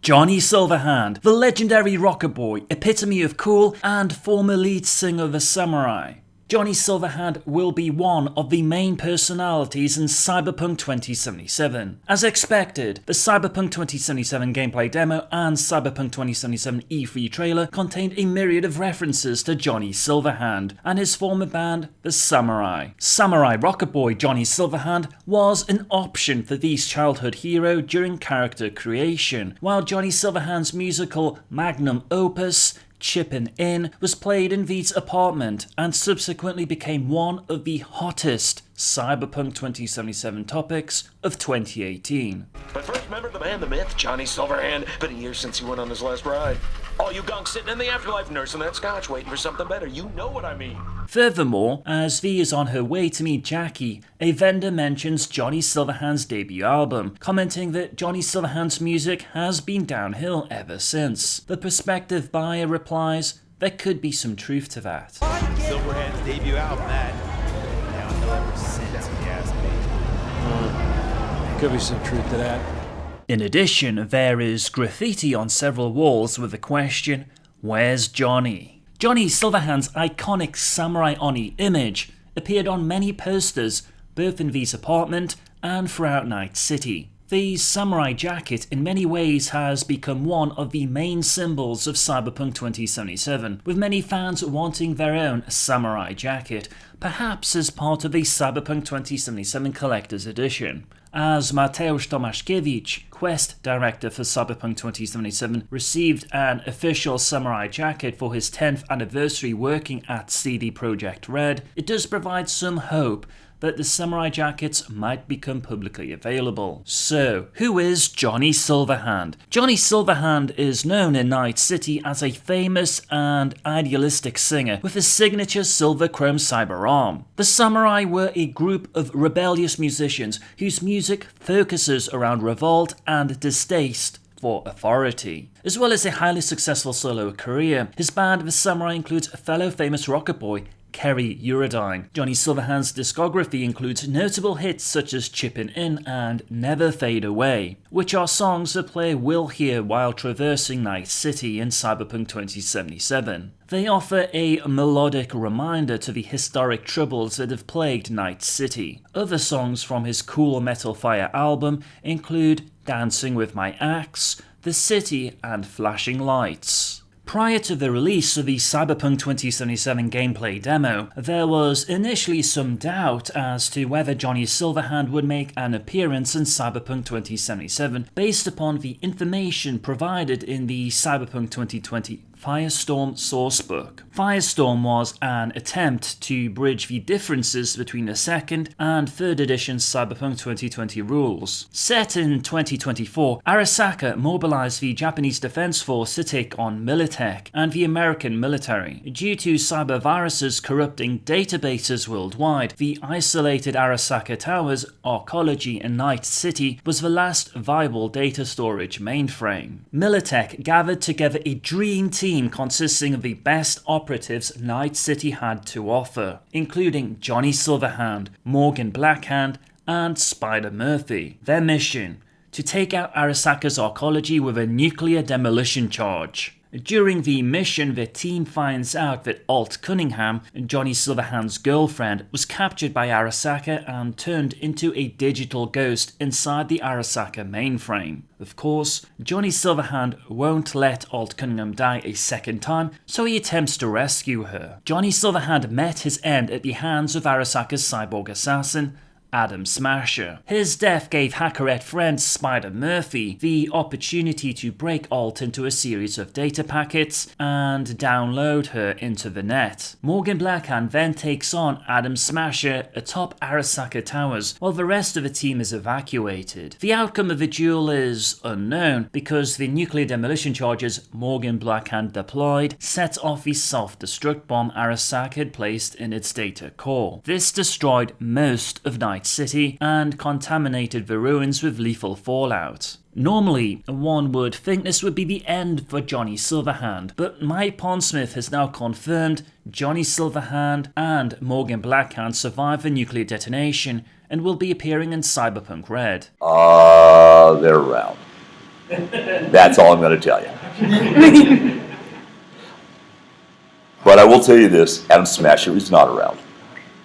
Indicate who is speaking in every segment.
Speaker 1: Johnny Silverhand, the legendary rocker boy, epitome of cool, and former lead singer of a samurai. Johnny Silverhand will be one of the main personalities in Cyberpunk 2077. As expected, the Cyberpunk 2077 gameplay demo and Cyberpunk 2077 E3 trailer contained a myriad of references to Johnny Silverhand and his former band, the Samurai. Samurai rocker boy Johnny Silverhand was an option for V's childhood hero during character creation, while Johnny Silverhand's musical magnum opus, Chippin In, was played in V's apartment and subsequently became one of the hottest Cyberpunk 2077 topics of 2018.
Speaker 2: But first, remember the man, the myth, Johnny Silverhand. Been a year since he went on his last ride. All you gunks sitting in the afterlife nursing that scotch waiting for something better. You know what I mean.
Speaker 1: Furthermore, as V is on her way to meet Jackie, a vendor mentions Johnny Silverhand's debut album, commenting that Johnny Silverhand's music has been downhill ever since. The prospective buyer replies, there could be some truth to that.
Speaker 3: Silverhand's debut album, that downhill ever since, if you ask me.
Speaker 4: Could be some truth to that.
Speaker 1: In addition, there is graffiti on several walls with the question, where's Johnny? Johnny Silverhand's iconic Samurai Oni image appeared on many posters, both in V's apartment and throughout Night City. The samurai jacket in many ways has become one of the main symbols of Cyberpunk 2077, with many fans wanting their own samurai jacket, perhaps as part of the Cyberpunk 2077 Collector's Edition. As Mateusz Tomaszkiewicz, Quest director for Cyberpunk 2077, received an official samurai jacket for his 10th anniversary working at CD Projekt Red, it does provide some hope that the samurai jackets might become publicly available. So, who is Johnny Silverhand? Johnny Silverhand is known in Night City as a famous and idealistic singer with a signature silver chrome cyber arm. The Samurai were a group of rebellious musicians whose music focuses around revolt and distaste for authority. As well as a highly successful solo career, his band The Samurai includes a fellow famous rocker boy, Kerry Eurodyne. Johnny Silverhand's discography includes notable hits such as Chippin In and Never Fade Away, which are songs the player will hear while traversing Night City in Cyberpunk 2077. They offer a melodic reminder to the historic troubles that have plagued Night City. Other songs from his Cool Metal Fire album include Dancing with My Axe, The City, and Flashing Lights. Prior to the release of the Cyberpunk 2077 gameplay demo, there was initially some doubt as to whether Johnny Silverhand would make an appearance in Cyberpunk 2077 based upon the information provided in the Cyberpunk 2020 Firestorm sourcebook. Firestorm was an attempt to bridge the differences between the second and third edition Cyberpunk 2020 rules. Set in 2024, Arasaka mobilized the Japanese Defense Force to take on Militech and the American military. Due to cyber viruses corrupting databases worldwide, the isolated Arasaka Tower's arcology in Night City was the last viable data storage mainframe. Militech gathered together a dream team consisting of the best operatives Night City had to offer, including Johnny Silverhand, Morgan Blackhand, and Spider Murphy. Their mission: to take out Arasaka's arcology with a nuclear demolition charge. During the mission, the team finds out that Alt Cunningham, Johnny Silverhand's girlfriend, was captured by Arasaka and turned into a digital ghost inside the Arasaka mainframe. Of course, Johnny Silverhand won't let Alt Cunningham die a second time, so he attempts to rescue her. Johnny Silverhand met his end at the hands of Arasaka's cyborg assassin, Adam Smasher. His death gave Hackerette friend Spider Murphy the opportunity to break Alt into a series of data packets and download her into the net. Morgan Blackhand then takes on Adam Smasher atop Arasaka Towers while the rest of the team is evacuated. The outcome of the duel is unknown because the nuclear demolition charges Morgan Blackhand deployed set off the self-destruct bomb Arasaka had placed in its data core. This destroyed most of Night City and contaminated the ruins with lethal fallout. Normally, one would think this would be the end for Johnny Silverhand, but my Pondsmith has now confirmed Johnny Silverhand and Morgan Blackhand survived the nuclear detonation and will be appearing in Cyberpunk Red.
Speaker 5: They're around.
Speaker 4: That's all I'm going to tell you. But I will tell you this, Adam Smasher is not around.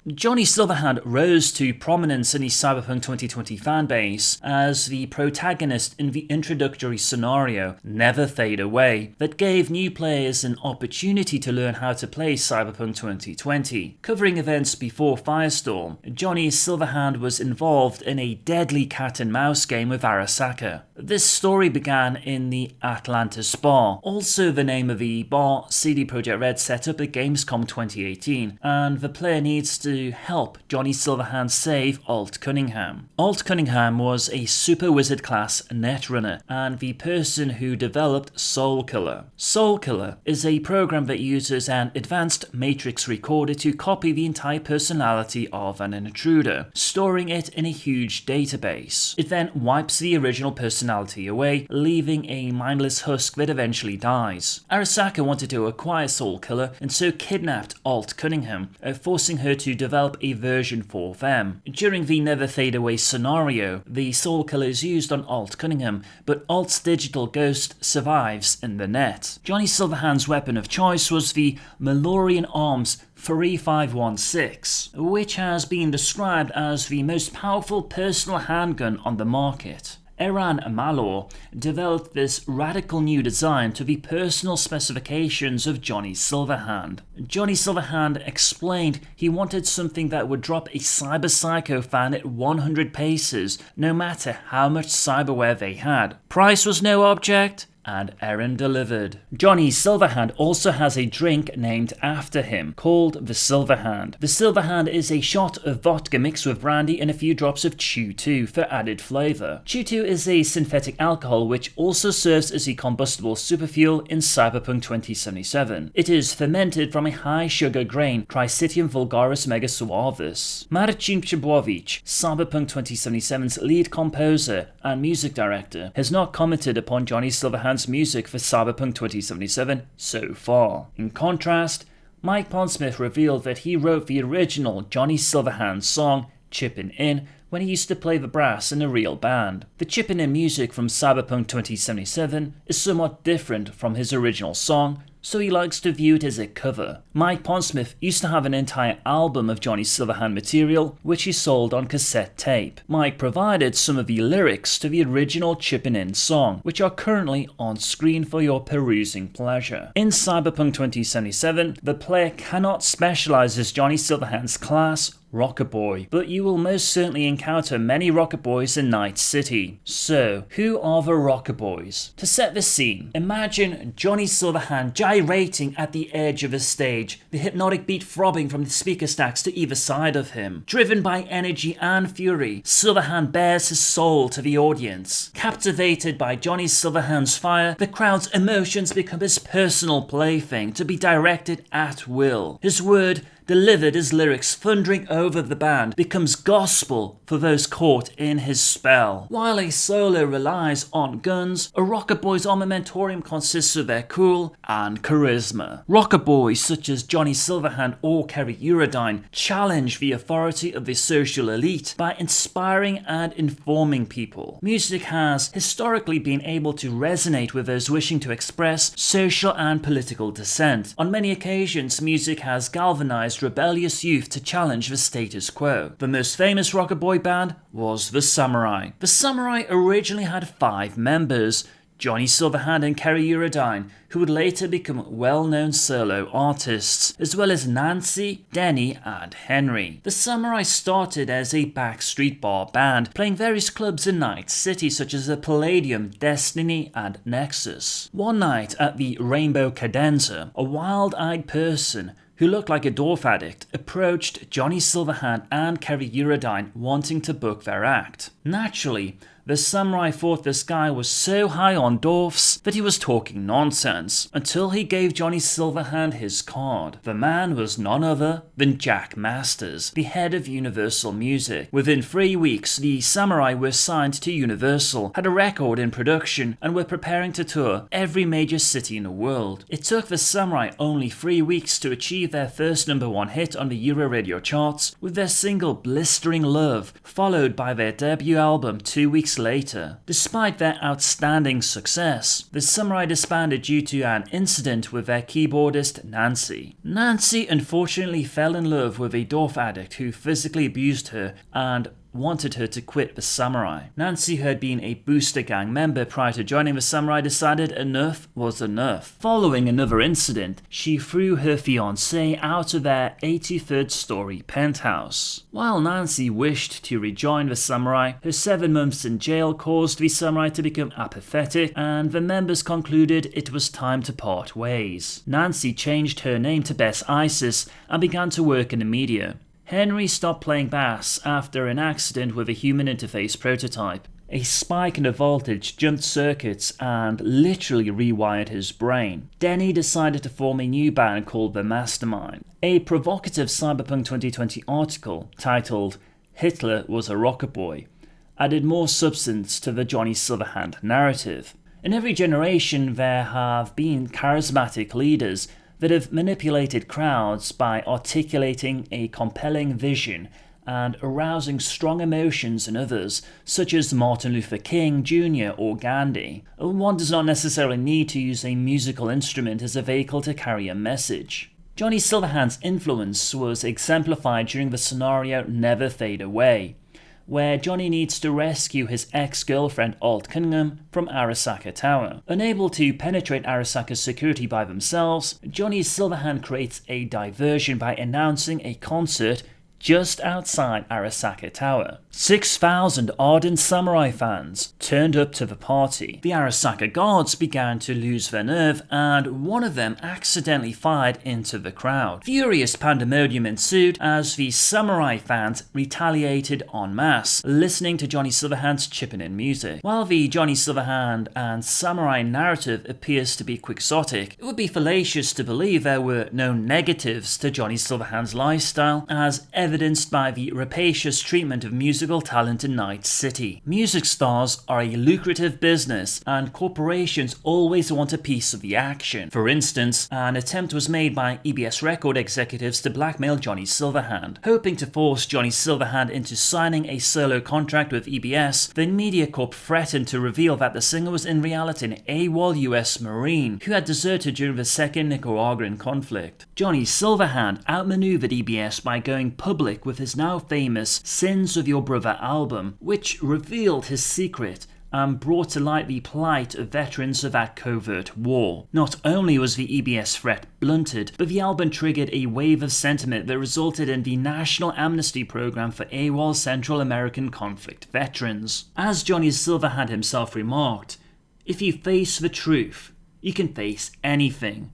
Speaker 1: Johnny Silverhand rose to prominence in the Cyberpunk 2020 fanbase as the protagonist in the introductory scenario Never Fade Away that gave new players an opportunity to learn how to play Cyberpunk 2020. Covering events before Firestorm, Johnny Silverhand was involved in a deadly cat and mouse game with Arasaka. This story began in the Atlantis bar, also the name of the bar CD Projekt Red set up at Gamescom 2018, and the player needs to help Johnny Silverhand save Alt Cunningham. Alt Cunningham was a super wizard class netrunner and the person who developed Soul Killer. Soul Killer is a program that uses an advanced matrix recorder to copy the entire personality of an intruder, storing it in a huge database. It then wipes the original personality away, leaving a mindless husk that eventually dies. Arasaka wanted to acquire Soul Killer and so kidnapped Alt Cunningham, forcing her to develop a version for them. During the Never Fade Away scenario, the Soul Killer is used on Alt Cunningham, but Alt's digital ghost survives in the net. Johnny Silverhand's weapon of choice was the Malorian Arms 3516, which has been described as the most powerful personal handgun on the market. Eran Malor developed this radical new design to the personal specifications of Johnny Silverhand. Johnny Silverhand explained he wanted something that would drop a cyber psycho fan at 100 paces, no matter how much cyberware they had. Price was no object, and Erin delivered. Johnny Silverhand also has a drink named after him, called the Silverhand. The Silverhand is a shot of vodka mixed with brandy and a few drops of Chew-2 for added flavour. Chew-2 is a synthetic alcohol which also serves as a combustible superfuel in Cyberpunk 2077. It is fermented from a high-sugar grain, Tricitium vulgaris megasuavis. Marcin Przybłowicz, Cyberpunk 2077's lead composer and music director, has not commented upon Johnny Silverhand's music for Cyberpunk 2077 so far. In contrast, Mike Pondsmith revealed that he wrote the original Johnny Silverhand song Chippin In when he used to play the brass in a real band. The Chippin In music from Cyberpunk 2077 is somewhat different from his original song, so he likes to view it as a cover. Mike Pondsmith used to have an entire album of Johnny Silverhand material, which he sold on cassette tape. Mike provided some of the lyrics to the original Chippin In song, which are currently on screen for your perusing pleasure. In Cyberpunk 2077, the player cannot specialize as Johnny Silverhand's class, Rocket Boy, but you will most certainly encounter many Rocket Boys in Night City. So, who are the Rocket Boys? To set the scene, imagine Johnny Silverhand gyrating at the edge of a stage, the hypnotic beat throbbing from the speaker stacks to either side of him. Driven by energy and fury, Silverhand bears his soul to the audience. Captivated by Johnny Silverhand's fire, the crowd's emotions become his personal plaything to be directed at will. His word, delivered as lyrics thundering over the band, becomes gospel for those caught in his spell. While a solo relies on guns, a Rocket Boy's armamentorium consists of their cool and charisma. Rocket Boys such as Johnny Silverhand or Kerry Eurodyne challenge the authority of the social elite by inspiring and informing people. Music has historically been able to resonate with those wishing to express social and political dissent. On many occasions, music has galvanized rebellious youth to challenge the status quo. The most famous Rocket Boy band was the Samurai. The Samurai originally had 5 members, Johnny Silverhand and Kerry Eurodyne, who would later become well-known solo artists, as well as Nancy, Denny, and Henry. The Samurai started as a backstreet bar band, playing various clubs in Night City such as the Palladium, Destiny, and Nexus. One night at the Rainbow Cadenza, a wild-eyed person who looked like a dwarf addict, approached Johnny Silverhand and Kerry Eurodyne wanting to book their act. Naturally, the Samurai thought this guy was so high on dwarfs that he was talking nonsense, until he gave Johnny Silverhand his card. The man was none other than Jack Masters, the head of Universal Music. Within 3 weeks, the Samurai were signed to Universal, had a record in production, and were preparing to tour every major city in the world. It took the Samurai only 3 weeks to achieve their first #1 hit on the Euro radio charts, with their single Blistering Love, followed by their debut album 2 weeks later. Despite their outstanding success, the Samurai disbanded due to an incident with their keyboardist Nancy. Nancy unfortunately fell in love with a dope addict who physically abused her and wanted her to quit the Samurai. Nancy, who had been a booster gang member prior to joining the Samurai, decided enough was enough. Following another incident, she threw her fiancé out of their 83rd story penthouse. While Nancy wished to rejoin the Samurai, her 7 months in jail caused the Samurai to become apathetic, and the members concluded it was time to part ways. Nancy changed her name to Bess Isis and began to work in the media. Henry stopped playing bass after an accident with a human interface prototype. A spike in the voltage jumped circuits and literally rewired his brain. Denny decided to form a new band called The Mastermind. A provocative Cyberpunk 2020 article titled "Hitler Was a Rocker Boy" added more substance to the Johnny Silverhand narrative. In every generation there have been charismatic leaders that have manipulated crowds by articulating a compelling vision and arousing strong emotions in others, such as Martin Luther King Jr. or Gandhi. One does not necessarily need to use a musical instrument as a vehicle to carry a message. Johnny Silverhand's influence was exemplified during the scenario Never Fade Away, where Johnny needs to rescue his ex-girlfriend Alt Cunningham from Arasaka Tower. Unable to penetrate Arasaka's security by themselves, Johnny Silverhand creates a diversion by announcing a concert just outside Arasaka Tower. 6,000 ardent samurai fans turned up to the party. The Arasaka guards began to lose their nerve, and one of them accidentally fired into the crowd. Furious pandemonium ensued as the samurai fans retaliated en masse, listening to Johnny Silverhand's Chippin In music. While the Johnny Silverhand and samurai narrative appears to be quixotic, it would be fallacious to believe there were no negatives to Johnny Silverhand's lifestyle, as evidenced by the rapacious treatment of musical talent in Night City. Music stars are a lucrative business, and corporations always want a piece of the action. For instance, an attempt was made by EBS record executives to blackmail Johnny Silverhand. Hoping to force Johnny Silverhand into signing a solo contract with EBS, the MediaCorp threatened to reveal that the singer was in reality an AWOL US Marine who had deserted during the second Nicaraguan conflict. Johnny Silverhand outmaneuvered EBS by going public with his now famous Sins of Your Brother album, which revealed his secret and brought to light the plight of veterans of that covert war. Not only was the EBS threat blunted, but the album triggered a wave of sentiment that resulted in the National Amnesty Program for AWOL Central American conflict veterans. As Johnny Silverhand himself remarked, "If you face the truth, you can face anything."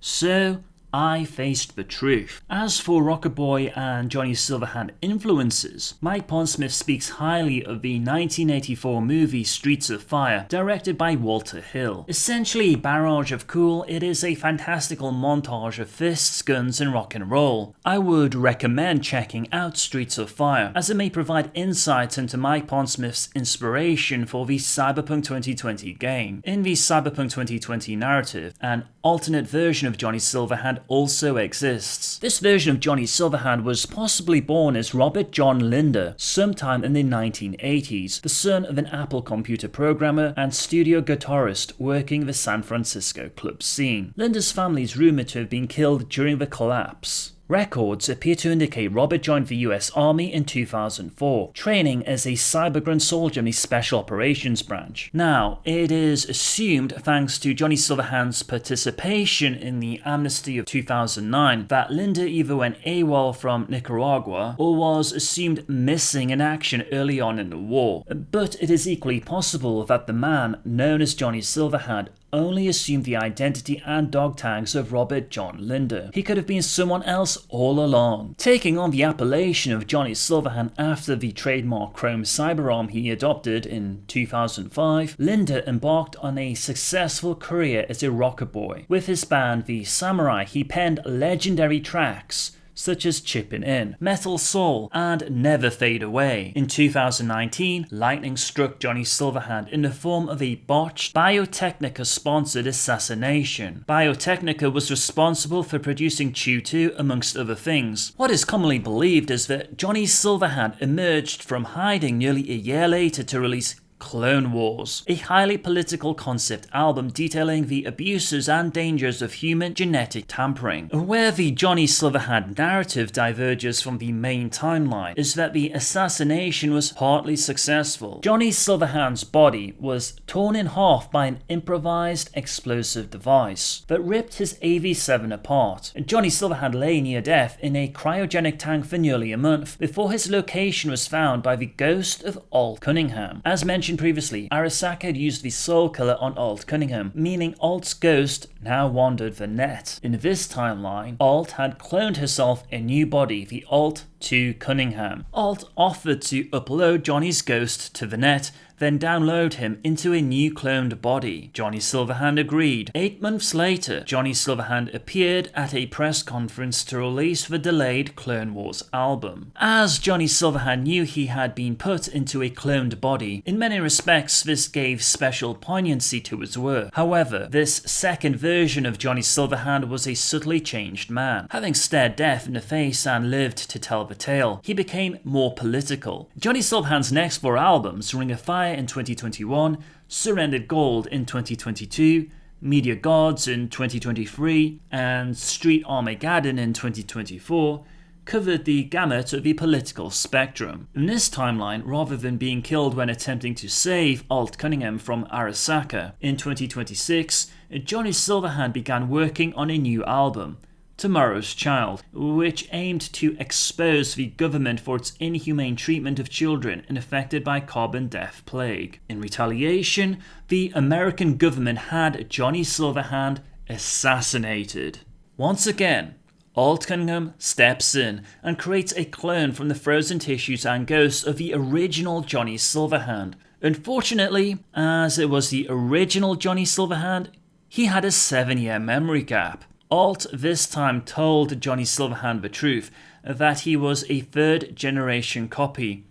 Speaker 1: So, I faced the truth. As for Rocker Boy and Johnny Silverhand influences, Mike Pondsmith speaks highly of the 1984 movie Streets of Fire, directed by Walter Hill. Essentially a barrage of cool, it is a fantastical montage of fists, guns and rock and roll. I would recommend checking out Streets of Fire, as it may provide insights into Mike Pondsmith's inspiration for the Cyberpunk 2020 game. In the Cyberpunk 2020 narrative, an alternate version of Johnny Silverhand also exists. This version of Johnny Silverhand was possibly born as Robert John Linder sometime in the 1980s, the son of an Apple computer programmer and studio guitarist working the San Francisco club scene. Linder's family is rumored to have been killed during the collapse. Records appear to indicate Robert joined the US Army in 2004, training as a cybergrunt soldier in the Special Operations Branch. Now, it is assumed, thanks to Johnny Silverhand's participation in the amnesty of 2009, that Linder either went AWOL from Nicaragua or was assumed missing in action early on in the war. But it is equally possible that the man known as Johnny Silverhand only assumed the identity and dog tags of Robert John Linder. He could have been someone else all along. Taking on the appellation of Johnny Silverhand after the trademark chrome cyberarm he adopted in 2005, Linder embarked on a successful career as a rocker boy. With his band The Samurai, he penned legendary tracks such as Chippin In, Metal Soul, and Never Fade Away. In 2019, lightning struck Johnny Silverhand in the form of a botched Biotechnica-sponsored assassination. Biotechnica was responsible for producing Chew 2, amongst other things. What is commonly believed is that Johnny Silverhand emerged from hiding nearly a year later to release Clone Wars, a highly political concept album detailing the abuses and dangers of human genetic tampering. Where the Johnny Silverhand narrative diverges from the main timeline is that the assassination was partly successful. Johnny Silverhand's body was torn in half by an improvised explosive device that ripped his AV-7 apart. Johnny Silverhand lay near death in a cryogenic tank for nearly a month before his location was found by the ghost of Alt Cunningham. As mentioned previously, Arasaka had used the soul killer on Alt Cunningham, meaning Alt's ghost now wandered the net. In this timeline, Alt had cloned herself a new body, the Alt to Cunningham. Alt offered to upload Johnny's ghost to the net, then download him into a new cloned body. Johnny Silverhand agreed. 8 months later, Johnny Silverhand appeared at a press conference to release the delayed Clone Wars album. As Johnny Silverhand knew he had been put into a cloned body, in many respects this gave special poignancy to his work. However, this second version of Johnny Silverhand was a subtly changed man. Having stared death in the face and lived to tell the tale, he became more political. Johnny Silverhand's next 4 albums, Ring of Fire in 2021, Surrendered Gold in 2022, Media Gods in 2023, and Street Armageddon in 2024, covered the gamut of the political spectrum. In this timeline, rather than being killed when attempting to save Alt Cunningham from Arasaka, in 2026, Johnny Silverhand began working on a new album, Tomorrow's Child, which aimed to expose the government for its inhumane treatment of children affected by carbon death plague. In retaliation, the American government had Johnny Silverhand assassinated. Once again, Alt Cunningham steps in and creates a clone from the frozen tissues and ghosts of the original Johnny Silverhand. Unfortunately, as it was the original Johnny Silverhand, he had a 7-year memory gap. Alt this time told Johnny Silverhand the truth, that he was a 3rd generation copy,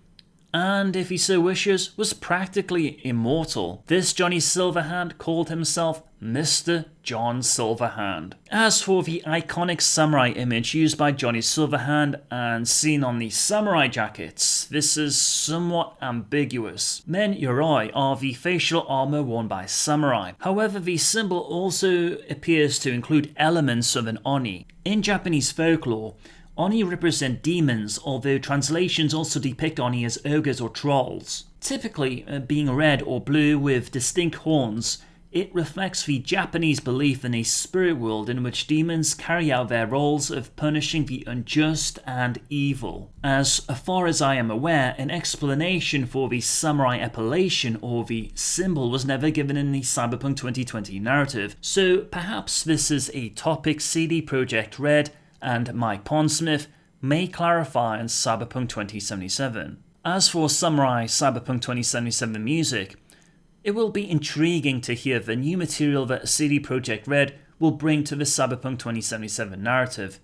Speaker 1: and if he so wishes, was practically immortal. This Johnny Silverhand called himself Mr. John Silverhand. As for the iconic samurai image used by Johnny Silverhand and seen on the samurai jackets, this is somewhat ambiguous. Men Yoroi are the facial armor worn by samurai. However, the symbol also appears to include elements of an Oni. In Japanese folklore, Oni represent demons, although translations also depict Oni as ogres or trolls. Typically, being red or blue with distinct horns, it reflects the Japanese belief in a spirit world in which demons carry out their roles of punishing the unjust and evil. As far as I am aware, an explanation for the samurai appellation or the symbol was never given in the Cyberpunk 2020 narrative, so perhaps this is a topic CD Projekt Red and Mike Pondsmith may clarify in Cyberpunk 2077. As for Samurai Cyberpunk 2077 music, it will be intriguing to hear the new material that CD Projekt Red will bring to the Cyberpunk 2077 narrative,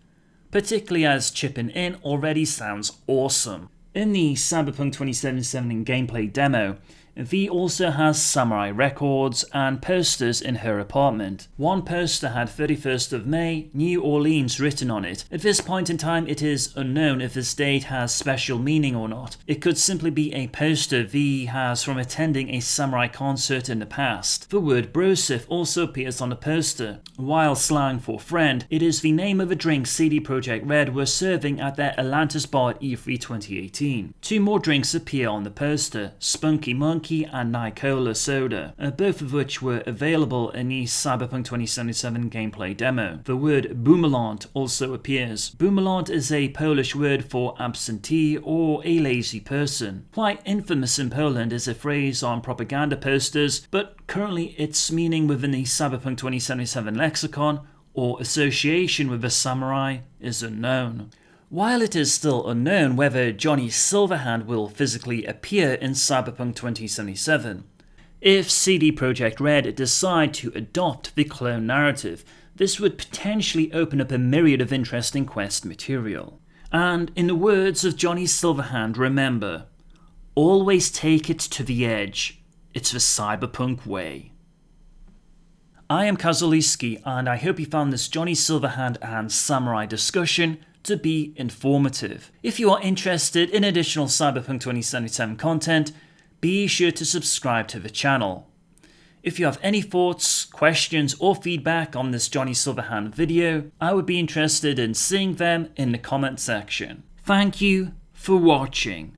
Speaker 1: particularly as Chippin In already sounds awesome. In the Cyberpunk 2077 gameplay demo, V also has samurai records and posters in her apartment. One poster had 31st of May, New Orleans written on it. At this point in time, it is unknown if this date has special meaning or not. It could simply be a poster V has from attending a samurai concert in the past. The word brosif also appears on the poster. While slang for friend, it is the name of a drink CD Projekt Red were serving at their Atlantis bar at E3 2018. 2 more drinks appear on the poster, Spunky Monkey and Nicola Soda, both of which were available in the Cyberpunk 2077 gameplay demo. The word boomelant also appears. Boomelant is a Polish word for absentee or a lazy person. Quite infamous in Poland as a phrase on propaganda posters, but currently its meaning within the Cyberpunk 2077 lexicon or association with a samurai is unknown. While it is still unknown whether Johnny Silverhand will physically appear in Cyberpunk 2077, if CD Projekt Red decide to adopt the clone narrative, this would potentially open up a myriad of interesting quest material. And in the words of Johnny Silverhand, remember, always take it to the edge. It's the cyberpunk way. I am Kazuliski, and I hope you found this Johnny Silverhand and samurai discussion to be informative. If you are interested in additional Cyberpunk 2077 content, be sure to subscribe to the channel. If you have any thoughts, questions or feedback on this Johnny Silverhand video, I would be interested in seeing them in the comment section. Thank you for watching.